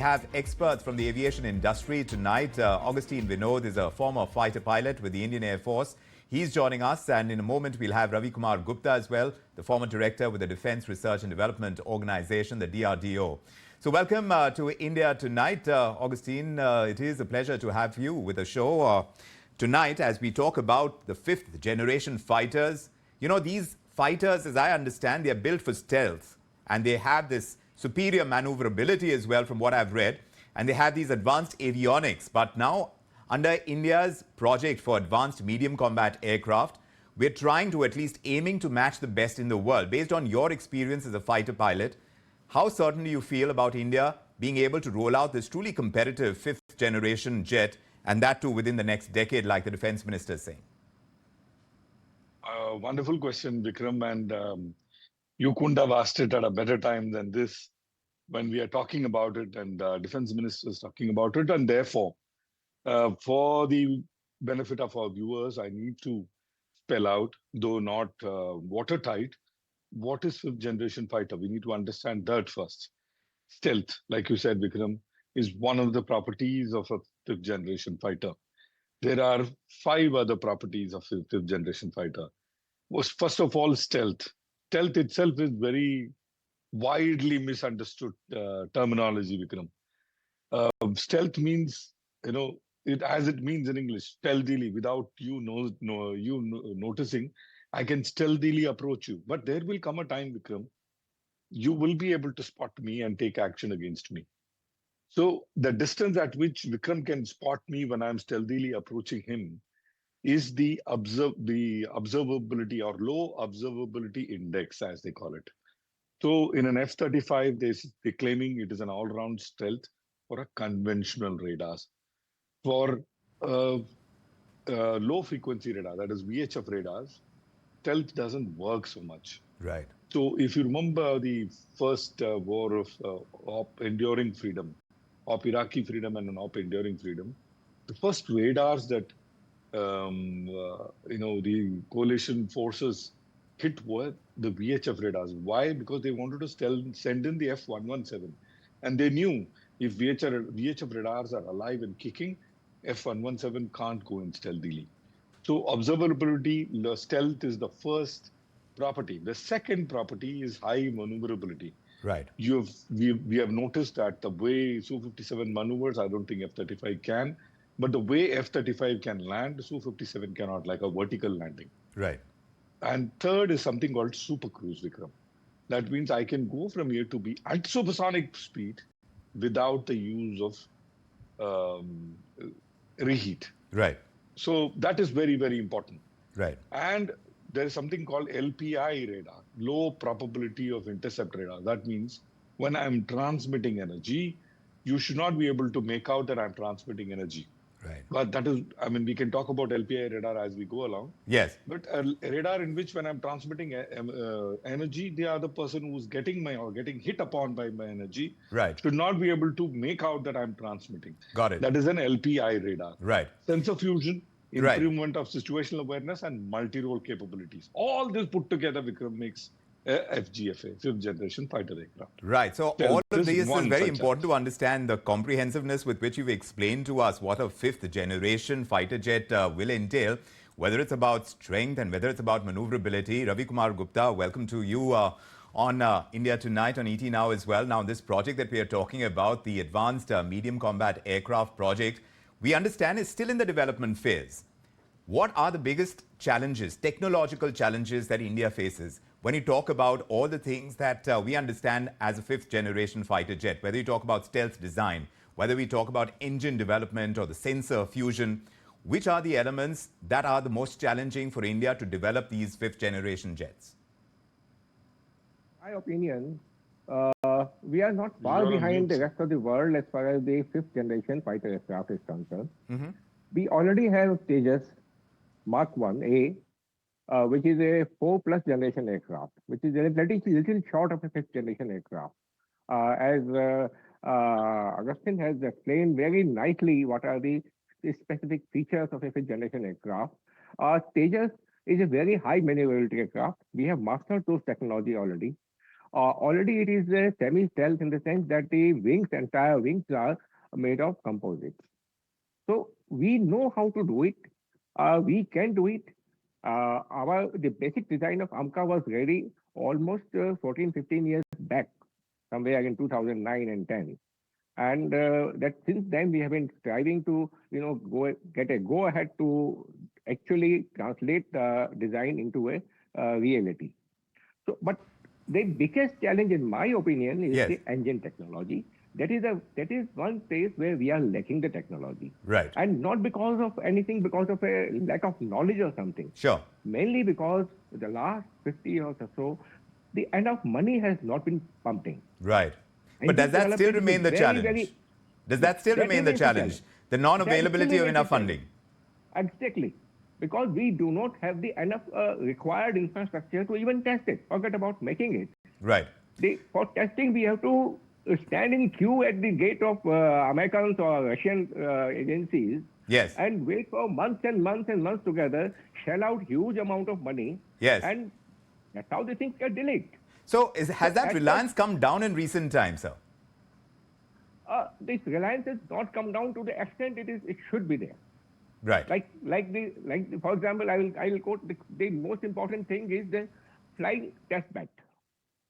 have experts from the aviation industry tonight. Augustine Vinod is a former fighter pilot with the Indian Air Force. He's joining us, and in a moment we'll have Ravi Kumar Gupta as well, the former director with the Defence Research and Development Organization, the DRDO. So welcome to India Tonight, Augustine. It is a pleasure to have you with the show tonight as we talk about the fifth generation fighters. You know, these fighters, as I understand, they are built for stealth, and they have this superior maneuverability as well, from what I've read, and they have these advanced avionics. But now, under India's project for advanced medium combat aircraft, we're trying to, at least aiming to match the best in the world. Based on your experience as a fighter pilot, how certain do you feel about India being able to roll out this truly competitive fifth generation jet, and that too within the next decade, like the defense minister is saying? Wonderful question, Vikram, and you couldn't have asked it at a better time than this when we are talking about it and defense minister is talking about it. And therefore, for the benefit of our viewers, I need to spell out, though not watertight, what is fifth generation fighter. We need to understand that first. Stealth, like you said, Vikram, is one of the properties of a fifth generation fighter. There are 5 other properties of a fifth generation fighter. First of all, stealth. Stealth itself is very widely misunderstood terminology, Vikram. Stealth means, as it means in English, stealthily, without you noticing, I can stealthily approach you. But there will come a time, Vikram, you will be able to spot me and take action against me. So the distance at which Vikram can spot me when I'm stealthily approaching him is the observability or low observability index, as they call it. So in an F-35, they're claiming it is an all-round stealth for a conventional radars. For low-frequency radar, that is VHF radars, stealth doesn't work so much. Right. So if you remember the first war of Op Enduring Freedom, Op Iraqi Freedom and an Op Enduring Freedom, the first radars that the coalition forces hit were the VHF radars. Why? Because they wanted to send in the F-117. And they knew if VHF radars are alive and kicking, F-117 can't go in stealthily. So observability, the stealth is the first property. The second property is high maneuverability. Right. We have noticed that the way Su-57 maneuvers, I don't think F-35 can, but the way F-35 can land, Su-57 cannot, like a vertical landing. Right. And third is something called super cruise, Vikram. That means I can go from here to be at supersonic speed without the use of reheat. Right. So that is very, very important. Right. And there is something called LPI radar, low probability of intercept radar. That means when I'm transmitting energy, you should not be able to make out that I'm transmitting energy. Right. But that is, we can talk about LPI radar as we go along. Yes. But a radar in which when I'm transmitting energy, the other person who's getting hit upon by my energy should not be able to make out that I'm transmitting. Got it. That is an LPI radar. Right. Sensor fusion, improvement of situational awareness, and multi-role capabilities. All this put together, Vikram, makes FGFA, fifth generation fighter aircraft. Right. So all of this is very important to understand the comprehensiveness with which you've explained to us what a fifth generation fighter jet will entail, whether it's about strength and whether it's about maneuverability. Ravi Kumar Gupta, welcome to you on India Tonight on ET Now as well. Now, this project that we are talking about, the Advanced Medium Combat Aircraft project, we understand is still in the development phase. What are the biggest challenges, technological challenges that India faces when you talk about all the things that we understand as a fifth generation fighter jet, whether you talk about stealth design, whether we talk about engine development or the sensor fusion? Which are the elements that are the most challenging for India to develop these fifth generation jets? In my opinion, we are not far behind the rest of the world as far as the fifth generation fighter aircraft is concerned. Mm-hmm. We already have Tejas Mark 1A, which is a 4+ generation aircraft, which is a little short of a fifth generation aircraft. As Augustine has explained very nicely what are the specific features of a fifth generation aircraft. Tejas is a very high maneuverability aircraft. We have mastered those technology already. already it is a semi-stealth in the sense that the entire wings are made of composites. So we know how to do it. We can do it. The basic design of AMCA was ready almost 14, 15 years back, somewhere in 2009 and 10. And that since then we have been striving to, get a go ahead to actually translate the design into a reality. So, but the biggest challenge, in my opinion, is Yes. the engine technology. That is one place where we are lacking the technology. Right. And not because of anything, because of a lack of knowledge or something. Sure. Mainly because the last 50 years or so, the enough money has not been pumping. Right. But Engine does that still development is remain the very, challenge? very- Does that still That remain the remains the challenge? challenge. The non-availability That of still enough remains the funding? Exactly. Because we do not have the enough required infrastructure to even test it. Forget about making it. Right. For testing, we have to stand in queue at the gate of Americans or Russian agencies Yes. and wait for months and months and months together, shell out huge amount of money, Yes. and that's how the things get delayed. So has that at reliance come down in recent times, sir? This reliance has not come down to the extent it should be there. Right. For example, I will quote the most important thing is the flying test bed.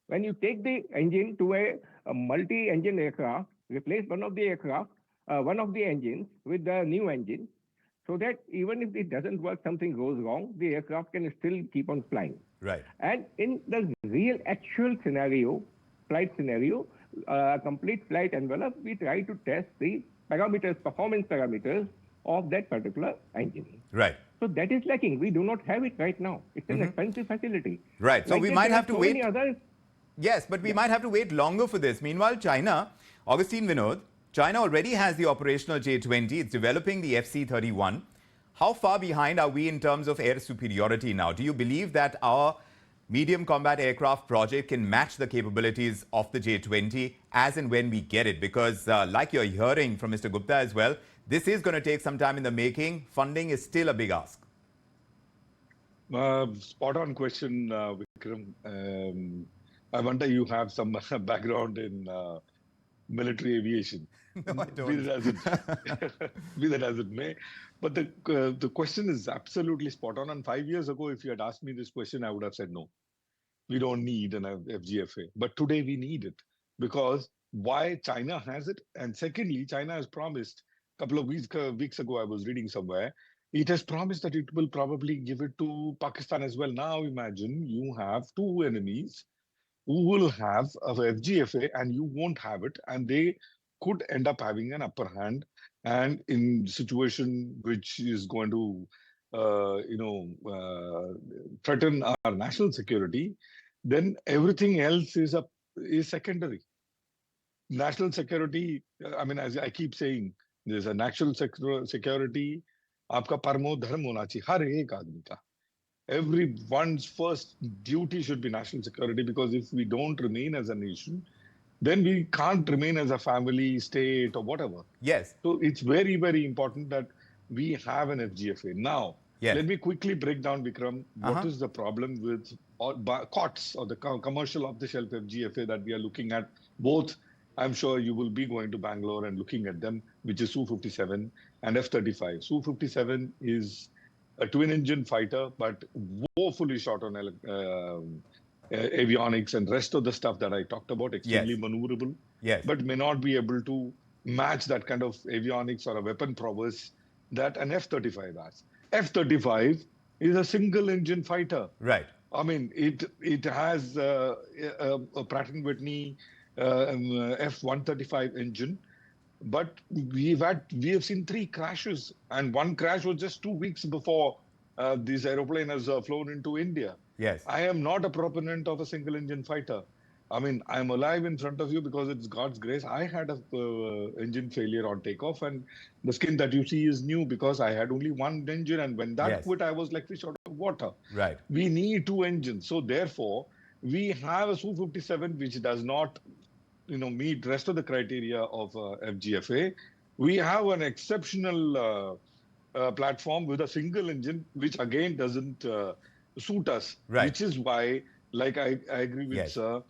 When you take the engine to a multi-engine aircraft, replace one of the engines with the new engine, so that even if it doesn't work, something goes wrong, the aircraft can still keep on flying. Right. And in the real actual scenario, flight scenario, complete flight envelope, we try to test the performance parameters of that particular engine. Right. So that is lacking. We do not have it right now. It's an expensive facility. Right. So Like we that, might there have are to so wait. many others. Yes, but we might have to wait longer for this. Meanwhile, China, Augustine Vinod, China already has the operational J-20. It's developing the FC-31. How far behind are we in terms of air superiority now? Do you believe that our medium combat aircraft project can match the capabilities of the J-20 as and when we get it? Because like you're hearing from Mr. Gupta as well, this is going to take some time in the making. Funding is still a big ask. Spot on question, Vikram. I wonder you have some background in military aviation. No, I don't. Be that as it may. But the question is absolutely spot on. And 5 years ago, if you had asked me this question, I would have said no. We don't need an FGFA. But today we need it. Because why China has it? And secondly, China has promised, a couple of weeks ago, I was reading somewhere, it has promised that it will probably give it to Pakistan as well. Now imagine you have two enemies who will have a FGFA and you won't have it, and they could end up having an upper hand, and in situation which is going to, threaten our national security, then everything else is secondary. National security. I mean, as I keep saying, there's a national security. आपका परमो धर्म होना चाहिए हर एक आदमी का. Everyone's first duty should be national security, because if we don't remain as a nation, then we can't remain as a family, state, or whatever. Yes. So it's very, very important that we have an FGFA. Now, Yes. let me quickly break down, Vikram, what is the problem with COTS, or the commercial off-the-shelf FGFA that we are looking at. Both, I'm sure you will be going to Bangalore and looking at them, which is Su-57 and F-35. Su-57 is a twin-engine fighter, but woefully short on avionics and rest of the stuff that I talked about, extremely maneuverable, but may not be able to match that kind of avionics or a weapon prowess that an F-35 has. F-35 is a single-engine fighter. Right. I mean, it has a Pratt & Whitney F-135 engine, but we have seen 3 crashes, and one crash was just 2 weeks before this aeroplane has flown into India. Yes. I am not a proponent of a single-engine fighter. I mean, I'm alive in front of you because it's God's grace. I had a engine failure on takeoff, and the skin that you see is new because I had only one engine, and when that quit, I was like fish out of water. Right. We need 2 engines. So therefore, we have a Su-57 which does not meet rest of the criteria of FGFA. We have an exceptional platform with a single engine, which again doesn't suit us, which is why, like I agree with Sir,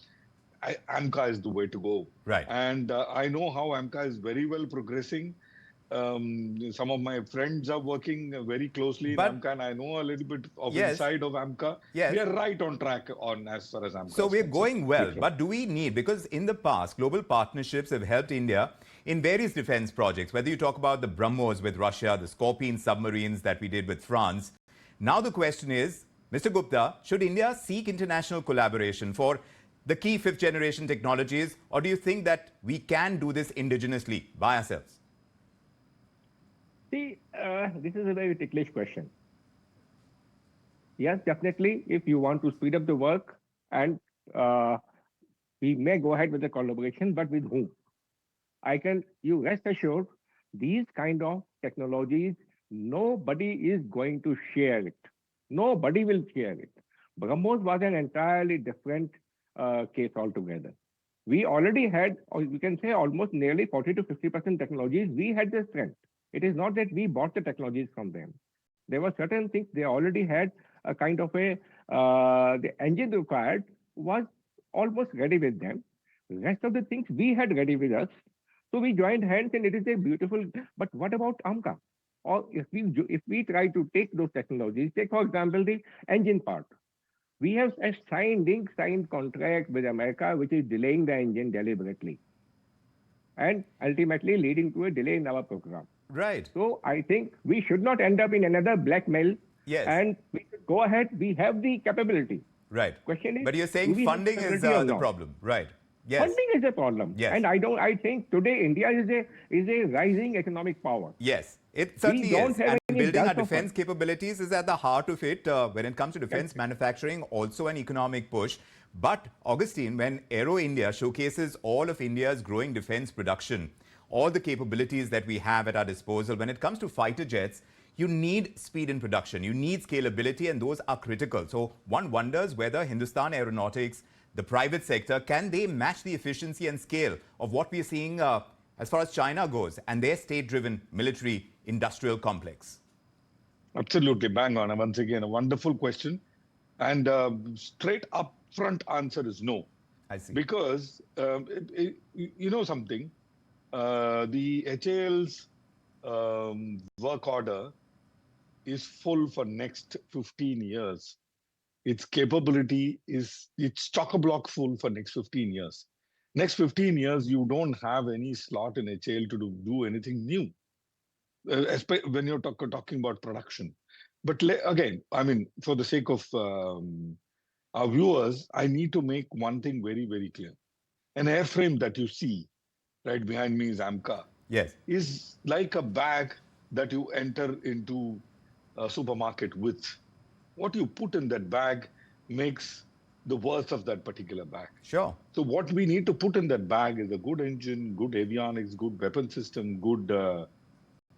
AMCA is the way to go. Right. And I know how AMCA is very well progressing. Some of my friends are working very closely in But AMCA, and I know a little bit of yes, inside of AMCA. yes. We are right on track on as far as AMCA So is we're concerned. going well, Vikram. but do we need, because in the past, global partnerships have helped India in various defense projects, whether you talk about the BrahMos with Russia, the Scorpion submarines that we did with France. Now the question is, Mr. Gupta, should India seek international collaboration for the key fifth generation technologies, or do you think that we can do this indigenously by ourselves? See, this is a very ticklish question. Yes, definitely, if you want to speed up the work, and we may go ahead with the collaboration, but with whom? You rest assured, these kind of technologies, nobody is going to share it. Nobody will share it. BrahMos was an entirely different case altogether. We already had, or we can say almost nearly 40 to 50% technologies, we had the strength. It is not that we bought the technologies from them. There were certain things they already had a kind of the engine required was almost ready with them. The rest of the things we had ready with us. So we joined hands and it is a beautiful, but what about AMCA? Or if we try to take those technologies, take for example the engine part. We have a signed contract with America, which is delaying the engine deliberately and ultimately leading to a delay in our program. Right. So I think we should not end up in another blackmail. Yes. And we should go ahead. We have the capability. Right. Question is, but you're saying funding is the problem, right? Yes. Funding is a problem. Yes. And I think today India is a rising economic power. Yes, it certainly is. And building our defense capabilities is at the heart of it. When it comes to defense manufacturing, also an economic push. But Augustine, when Aero India showcases all of India's growing defense production, all the capabilities that we have at our disposal, when it comes to fighter jets, you need speed in production, you need scalability, and those are critical. So one wonders whether Hindustan Aeronautics, the private sector, can they match the efficiency and scale of what we're seeing as far as China goes and their state-driven military industrial complex? Absolutely, bang on. Once again, a wonderful question. And straight up front answer is no. I see. Because, you know something, the HAL's work order is full for next 15 years. Its capability is, it's chock-a-block full for next 15 years. Next 15 years, you don't have any slot in HAL to do anything new, when you're talking about production. But again, I mean, for the sake of our viewers, I need to make one thing very, very clear. An airframe that you see right behind me is AMCA. Yes. Is like a bag that you enter into a supermarket with. What you put in that bag makes the worth of that particular bag. Sure. So what we need to put in that bag is a good engine, good avionics, good weapon system, good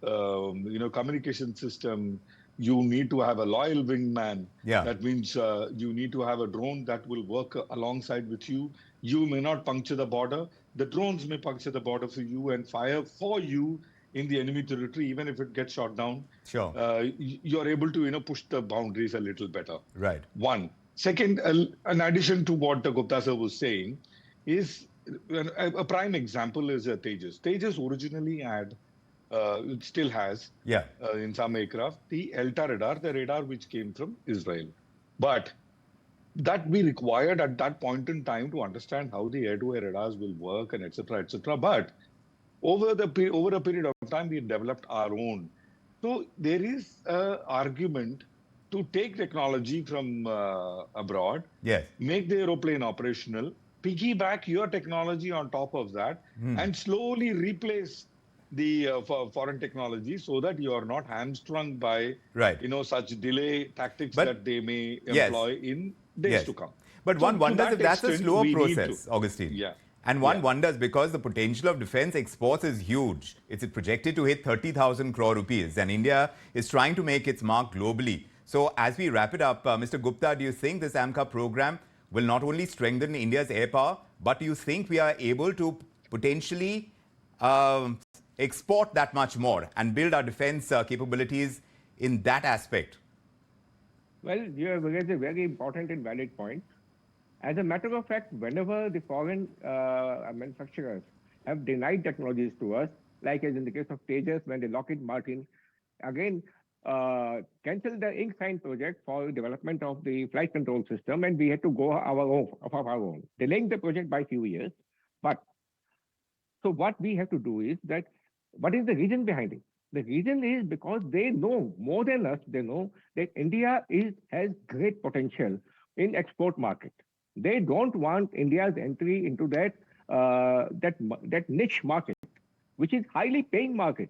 communication system. You need to have a loyal wingman. Yeah. That means you need to have a drone that will work alongside with you. You may not puncture the border. The drones may puncture the border for you and fire for you in the enemy territory, even if it gets shot down. Sure. You're able to push the boundaries a little better. Right. One. Second, in addition to what Gupta sir was saying, is a prime example is Tejas. Tejas originally had, it still has, in some aircraft, the ELTA radar, the radar which came from Israel. But that we required at that point in time to understand how the air-to-air radars will work and etc. etc. But over a period of time, we developed our own. So there is an argument to take technology from abroad, make the aeroplane operational, piggyback your technology on top of that, and slowly replace the foreign technology so that you are not hamstrung by such delay tactics that they may employ in days to come. But one wonders if that's a slower process, Augustine. Yeah. And one wonders, because the potential of defense exports is huge. It's projected to hit 30,000 crore rupees, and India is trying to make its mark globally. So as we wrap it up, Mr. Gupta, do you think this AMCA program will not only strengthen India's air power, but do you think we are able to potentially export that much more and build our defense capabilities in that aspect? Well, you have raised a very important and valid point. As a matter of fact, whenever the foreign manufacturers have denied technologies to us, like as in the case of Tejas, when the Lockheed Martin again canceled the Ink Sign project for development of the flight control system, and we had to go of our own, delaying the project by a few years. But so what we have to do is that, what is the reason behind it? The reason is because they know more than us. They know that India has great potential in export market. They don't want India's entry into that niche market, which is highly paying market.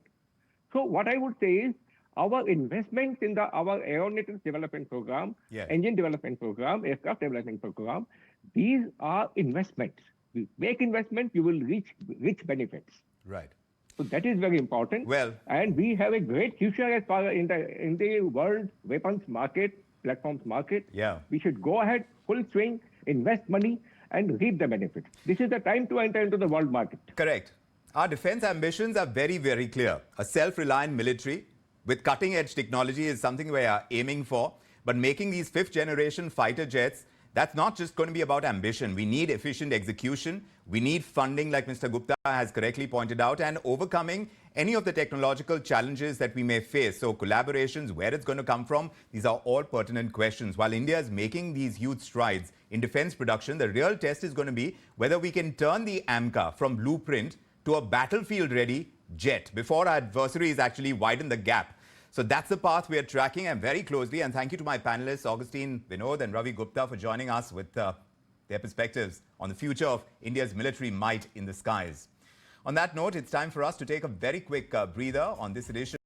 So what I would say is our investments in our aeronautics development program, Yes. engine development program, aircraft development program, these are investments. You make investment, you will reach rich benefits. Right. So that is very important. Well, and we have a great future as far in the world weapons market, platforms market. Yeah. We should go ahead, full swing, invest money, and reap the benefits. This is the time to enter into the world market. Correct. Our defense ambitions are very, very clear. A self-reliant military with cutting-edge technology is something we are aiming for. But making these fifth-generation fighter jets, that's not just going to be about ambition. We need efficient execution. We need funding, like Mr. Gupta has correctly pointed out, and overcoming any of the technological challenges that we may face. So collaborations, where it's going to come from, these are all pertinent questions. While India is making these huge strides in defense production, the real test is going to be whether we can turn the AMCA from blueprint to a battlefield-ready jet before our adversaries actually widen the gap. So that's the path we are tracking and very closely. And thank you to my panelists, Augustine Vinod and Ravi Gupta, for joining us with their perspectives on the future of India's military might in the skies. On that note, it's time for us to take a very quick breather on this edition